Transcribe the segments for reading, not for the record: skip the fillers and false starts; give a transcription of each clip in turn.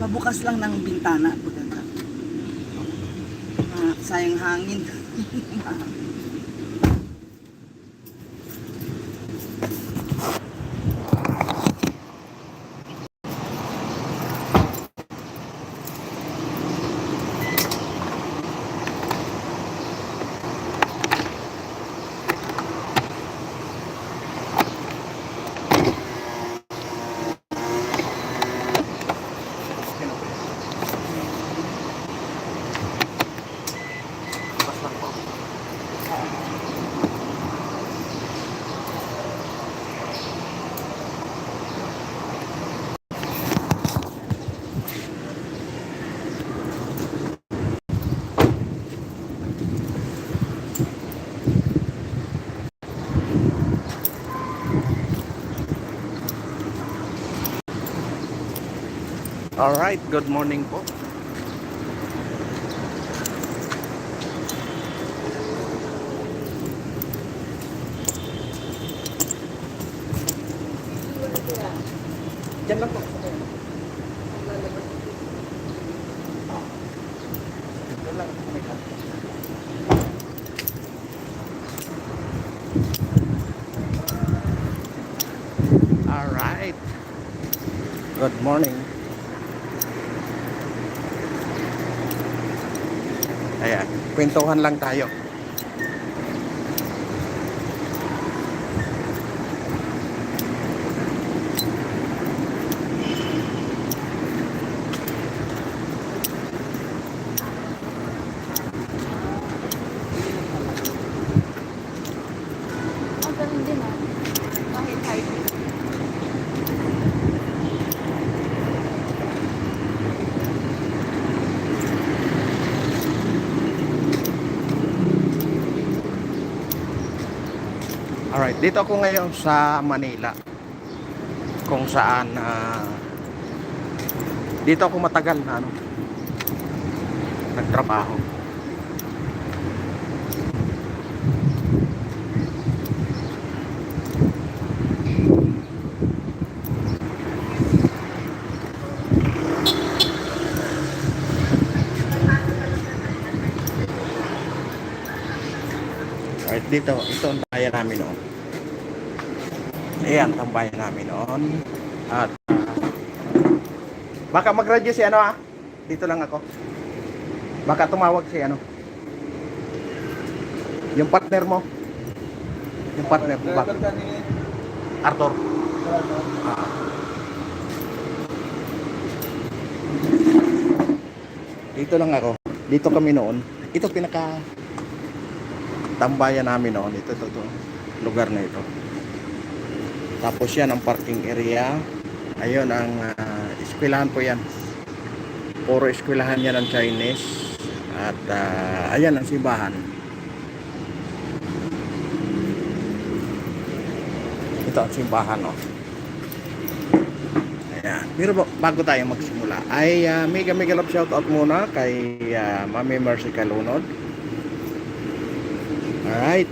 Pabukas lang ng bintana. Sayang hangin. Alright, good morning po. Diyan lang po. Diyan lang. Alright. Good morning. Ayan, kwentuhan lang tayo. Ang ganun din ah. Kahit hybrid. Alright, dito ako ngayon sa Manila. Kung saan dito ako matagal na nagtrabaho. Alright, dito, ito ang bayan namin noon. Ayan, ang bayan namin noon. At baka mag-radio si dito lang ako. Baka tumawag si yung partner mo. Yung partner mo ba? Arthur. Ah. Dito lang ako. Dito kami noon. Ito pinaka tambayan namin noon. Ito lugar na ito. Tapos yan ang parking area. Ayun ang eskwelahan po yan. Puro eskwelahan yan ng Chinese. At ayan ang simbahan. Ito ang simbahan, oh. Ayan. Pero bago tayo magsimula ay mega love shoutout muna kay Mami Mercy Calunod. Alright.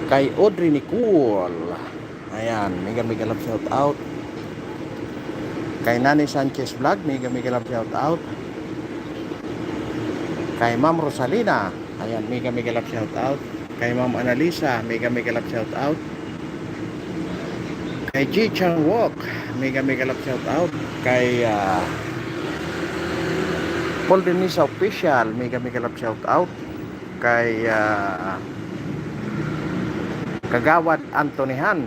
Kay Audrey Nicole. Ayan, mega love shoutout. Kay Nani Sanchez Vlog, mega love shoutout. Kay Ma'am Rosalina, ayan, mega love shoutout. Kay Ma'am Analisa, mega love shoutout. Kay Ji Chang Wok, mega love shoutout. Kay Paul Denisa Official, mega love shoutout. Kay Kagawad Antonihan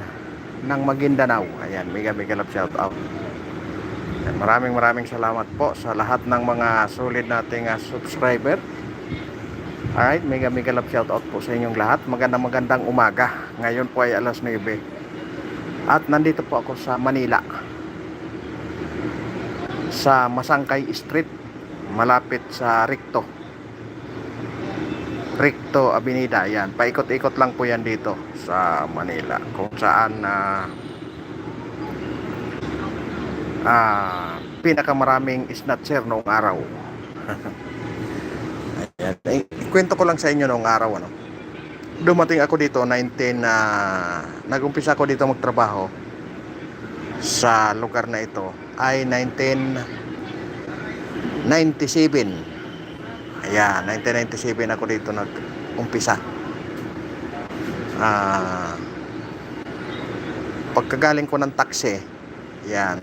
ng Maguindanao, ayan, mega love shoutout. Maraming salamat po sa lahat ng mga solid nating subscriber. Alright, mega love shoutout po sa inyong lahat. Magandang umaga. Ngayon po ay alas 9. At nandito po ako sa Manila, sa Masangkay Street, malapit sa Recto Avenida. Yan, paikot-ikot lang po yan dito sa Manila, kung saan pinakamaraming snatcher noong araw. Ayan. Ikwento ko lang sa inyo noong araw, dumating ako dito nag-umpisa ako dito magtrabaho sa lugar na ito ay 1997. Ayan, 1997 ako dito nag-umpisa. Pagkagaling ko ng taxi, yan,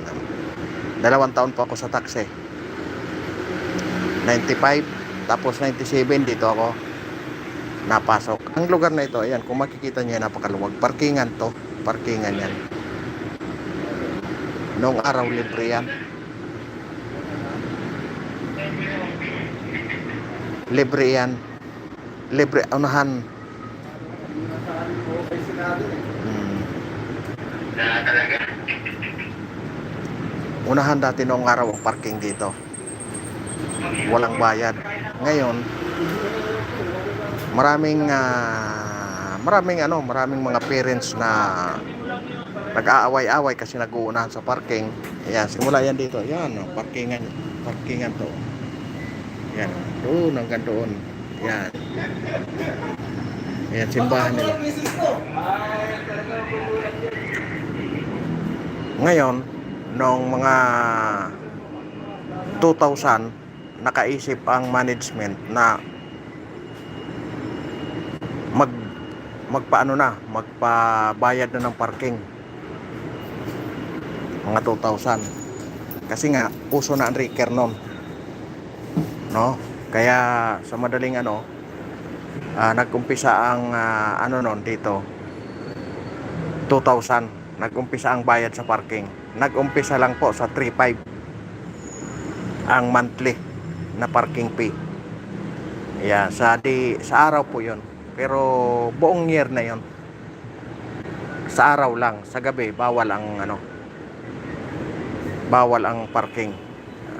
2 taon pa ako sa taxi. 95, tapos 97 dito ako napasok. Ang lugar na ito, ayan, kung makikita niyo, napakaluwag. Parkingan to, parkingan yan. Noong araw, libre yan. Libre yan. Libre, unahan. Unahan dati noong araw ang parking dito. Walang bayad. Ngayon, maraming mga parents na nag-aaway-away kasi nag-uunahan sa parking. Ayan, simula yan dito. Ayan, parkingan to. Ayan, doon hanggang doon. Ayan. Ayan, simbahan nila. Ngayon, noong mga 2000, nakaisip ang management na magpabayad na ng parking. Mga 2000. Kasi nga, uso na ang Ricker noon. No? Kaya sa madaling nag-umpisa ang noon dito 2000, nag-umpisa ang bayad sa parking. Nag-umpisa lang po sa 3.5 ang monthly na parking fee. Yeah, sa araw po 'yon. Pero buong year na 'yon. Sa araw lang, sa gabi bawal ang parking.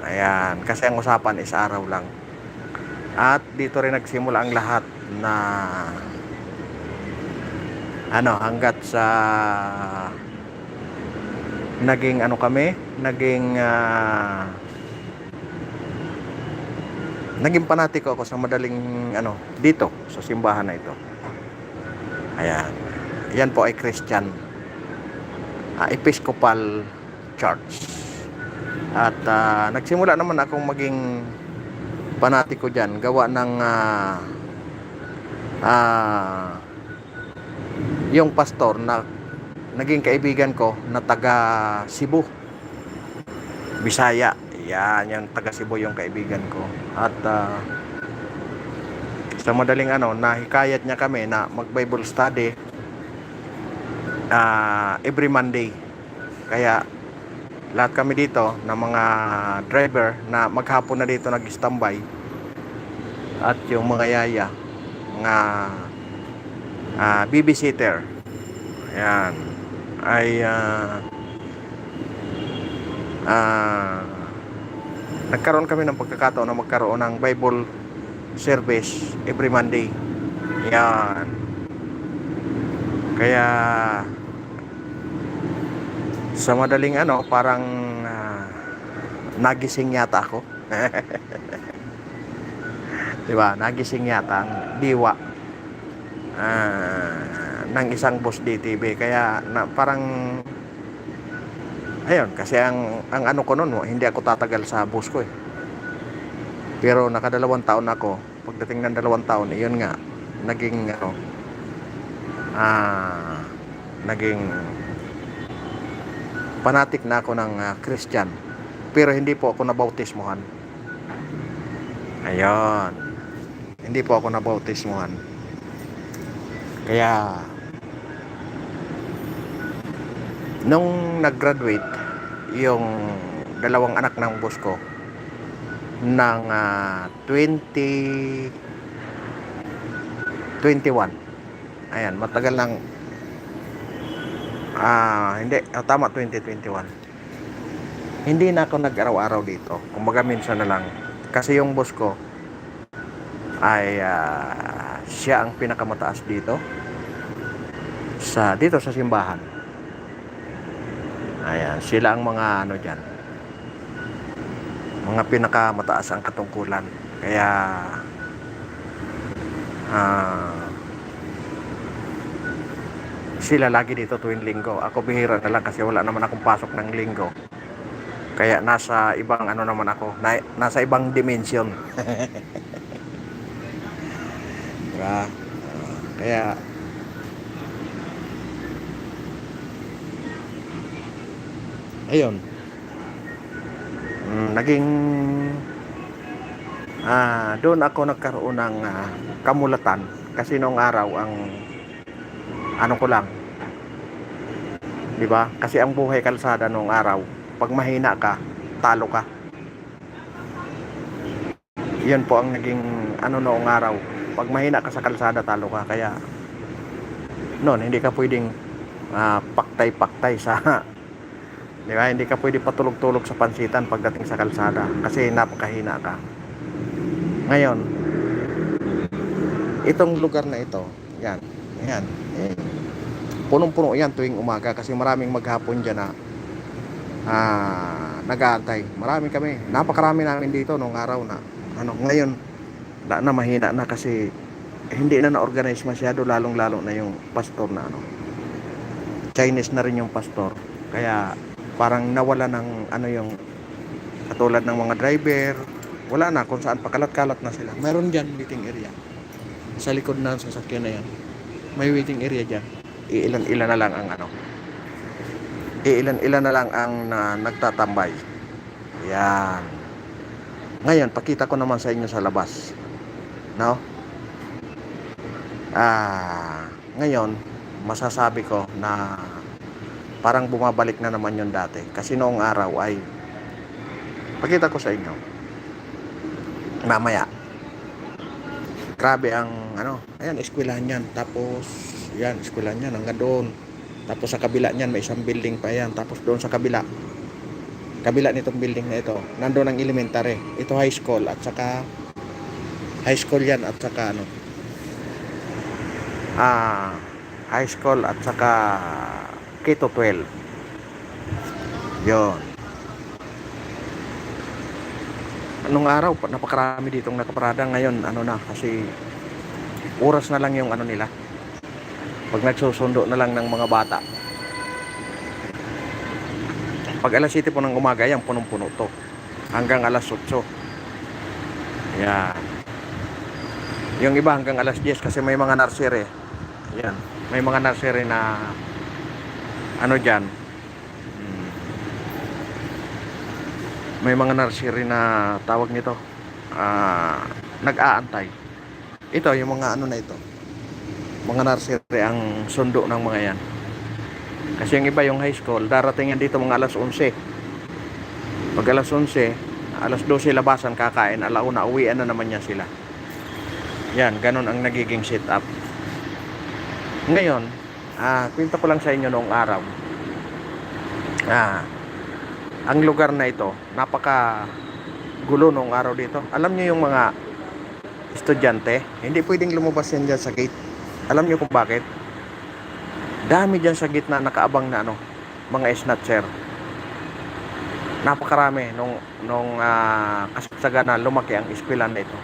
Ayan, kasi ang usapan is araw lang. At dito rin nagsimula ang lahat na hanggat sa naging naging panatiko ako sa madaling dito sa simbahan na ito. Ayan. Yan po ay Christian Episcopal Church. At nagsimula naman akong maging panatiko diyan gawa ng yung pastor na naging kaibigan ko na taga Cebu, Bisaya. Yan, yung taga Cebu yung kaibigan ko. At sa madaling nahikayat niya kami na mag-Bible study every Monday. Kaya lahat kami dito na mga driver na maghapon na dito nag-standby, at yung mga yaya, mga babysitter, ayan, ay nagkaroon kami ng pagkakataon na magkaroon ng Bible service every Monday. Yan. Kaya sa madaling parang nagising yata ako. Diba? Nagising yata ang diwa ng isang boss DTV. Kaya parang ayun, kasi ang ko noon, hindi ako tatagal sa bus ko eh. Pero naka2 taon ako. Pagdating ng 2 taon, iyon nga, naging naging fanatic na ako ng Christian. Pero hindi po ako nabautismuhan. Ayun. Hindi po ako nabautismuhan. Kaya nung nag-graduate yung 2 anak ng boss ko ng 2021. Ayan, matagal lang. Hindi, tama, 2021. Hindi na ako nag-araw-araw dito. Kumbaga minsan na lang. Kasi yung boss ko ay siya ang pinakamataas dito sa simbahan. Ayan, sila ang mga dyan, mga pinakamataas ang katungkulan. Kaya sila lagi dito tuwing linggo. Ako bihira na lang kasi wala naman akong pasok ng linggo. Kaya nasa ibang ano naman ako, nasa ibang dimension. Diba? Kaya ayun. Naging doon ako nagkaroon ng kamulatan kasi noong araw ang ano ko lang, 'di ba? Kasi ang buhay kalsada noong araw, pag mahina ka, talo ka. 'Yan po ang naging ano noong araw. Pag mahina ka sa kalsada, talo ka. Kaya noon hindi ka pwedeng paktay-paktay sa 'di ba? Hindi ka pwede patulog-tulog sa pansitan pagdating sa kalsada kasi napakahina ka. Ngayon, itong lugar na ito, yan, punong-puno yan tuwing umaga kasi maraming maghapon dyan na nag-aantay. Marami kami, napakarami namin dito nung araw na ngayon, na mahina na kasi hindi na na-organize masyado, lalong-lalo na yung pastor na Chinese na rin yung pastor. Kaya parang nawala ng yung katulad ng mga driver, wala na kung saan pakalat-kalat na sila. Meron dyan waiting area sa likod ng sasakyan na yan, may waiting area dyan. Iilan-ilan na lang ang iilan-ilan na lang ang nagtatambay. Yan. Ngayon pakita ko naman sa inyo sa labas, no? Ngayon masasabi ko na parang bumabalik na naman yung dati kasi noong araw ay pakita ko sa inyo mamaya. Grabe ang ayan, eskwelahan yan. Tapos yan, eskwelahan yan hanggang doon. Tapos sa kabila niyan may isang building pa yan. Tapos doon sa kabila nitong building na ito, nandoon ang elementary. Ito high school at saka high school yan at saka high school at saka K-12. Yon. Anong araw, napakarami ditong nakaparada. Ngayon, kasi oras na lang yung nila. Pag nagsusundo na lang ng mga bata. Pag alas 7 po ng umaga, yan, punong-puno to. Hanggang alas 8. Yan. Yung iba hanggang alas 10 kasi may mga nursery. Yan. May mga nursery na dyan. May mga nursery na tawag nito nag-aantay. Ito yung mga na ito, mga nursery ang sundo ng mga yan. Kasi yung iba yung high school darating yan dito mga alas 11. Pag alas 11, alas 12 labasan, kakain, alauna uwian na naman niya sila. Yan, ganun ang nagiging setup. Ngayon kwento ko lang sa inyo noong araw. Ang lugar na ito, napaka gulo nung araw dito. Alam niyo yung mga estudyante, hindi pwedeng lumabas yan dyan sa gate. Alam niyo kung bakit? Dami dyan sa gitna nakaabang na mga snatcher. Napakarami nung kasagsagan na lumaki ang eskwelahan na ito.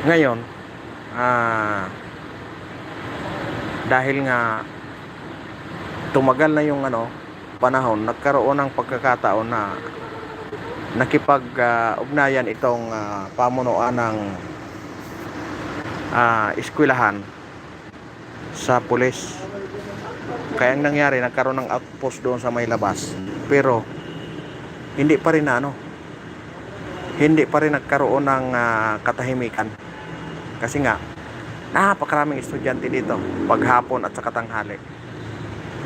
Ngayon, dahil nga tumagal na yung panahon, nagkaroon ng pagkakataon na nakipag-ugnayan itong pamunuan ng eskwelahan sa pulis. Kaya ang nangyari, nagkaroon ng outpost doon sa may labas. Pero hindi pa rin nagkaroon ng katahimikan. Kasi nga napakaraming estudyante dito paghapon at saka tanghali.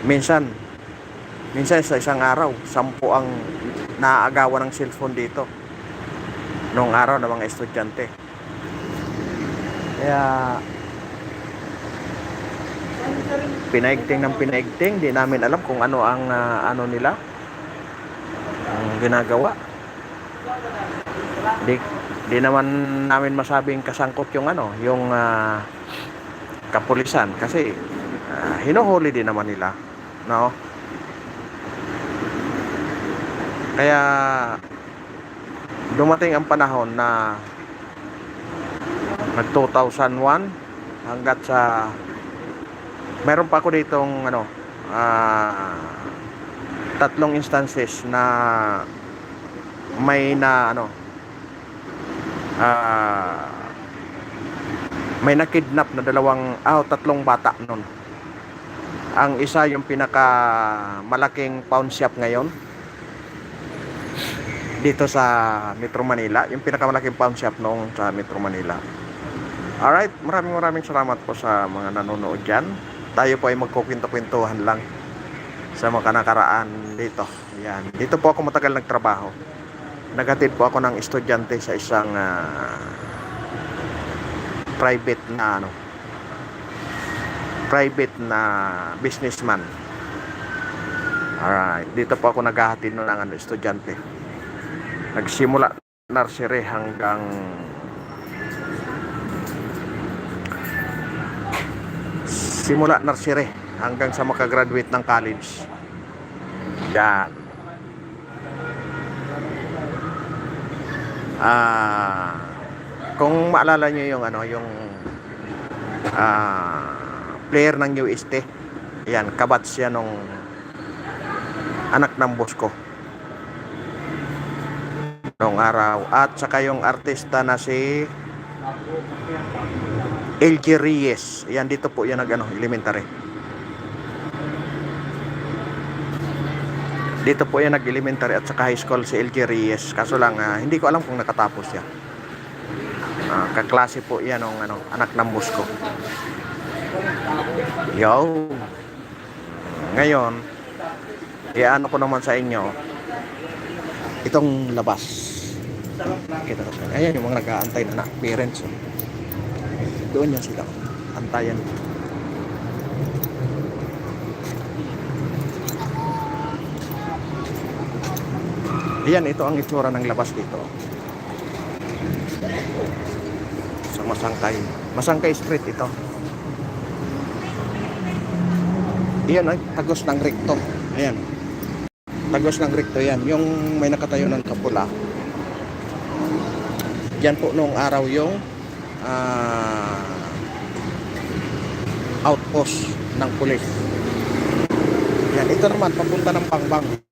Minsan sa isang araw 10 ang naaagawan ng cellphone dito noong araw ng mga estudyante. Kaya pinaigting, di namin alam kung ano ang nila ang ginagawa. Di naman namin masabing kasangkot yung kapulisan kasi hinuhuli din naman nila, no? Kaya dumating ang panahon na nag 2001 hanggat sa meron pa ako ditong tatlong instances na may na ano may nakidnap na tatlong bata nun. Ang isa yung pinaka malaking pawn shop ngayon dito sa Metro Manila, yung pinakamalaking pawn shop noong sa Metro Manila. Alright, maraming salamat po sa mga nanonood dyan. Tayo po ay magkukwento-kwentuhan lang sa mga nakaraan dito. Yan. Dito po ako matagal nagtrabaho. Naghatid po ako ng estudyante sa isang private na businessman. Alright, dito po ako naghahatid ng estudyante. Nagsimula nursery hanggang sa makagraduate ng college. Yan. Kung maalala nyo yung player ng UST, yan, kabats siya nung anak ng boss ko noong araw. At saka yung artista na si LG Reyes, yan, dito po yan elementary. Dito po yan nag-elementary at saka high school si LG Reyes. Kaso lang hindi ko alam kung nakatapos siya. Kaklase po yan ng anak ng boss ko. Yo. Ngayon, iano ko naman sa inyo itong labas. Kita ko. Ayan yung mga nag-aantay na parents. Doon yan sila. Antayan. Ayan, ito ang itsura ng labas dito. Sa Masangkay Street ito. Ayan ay tagos ng rekto. Ayan. Tagos ng rekto yan. Yung may nakatayo ng kapula. Yan po noong araw yung outpost ng pulis. Yan, ito naman papunta ng Pangbang.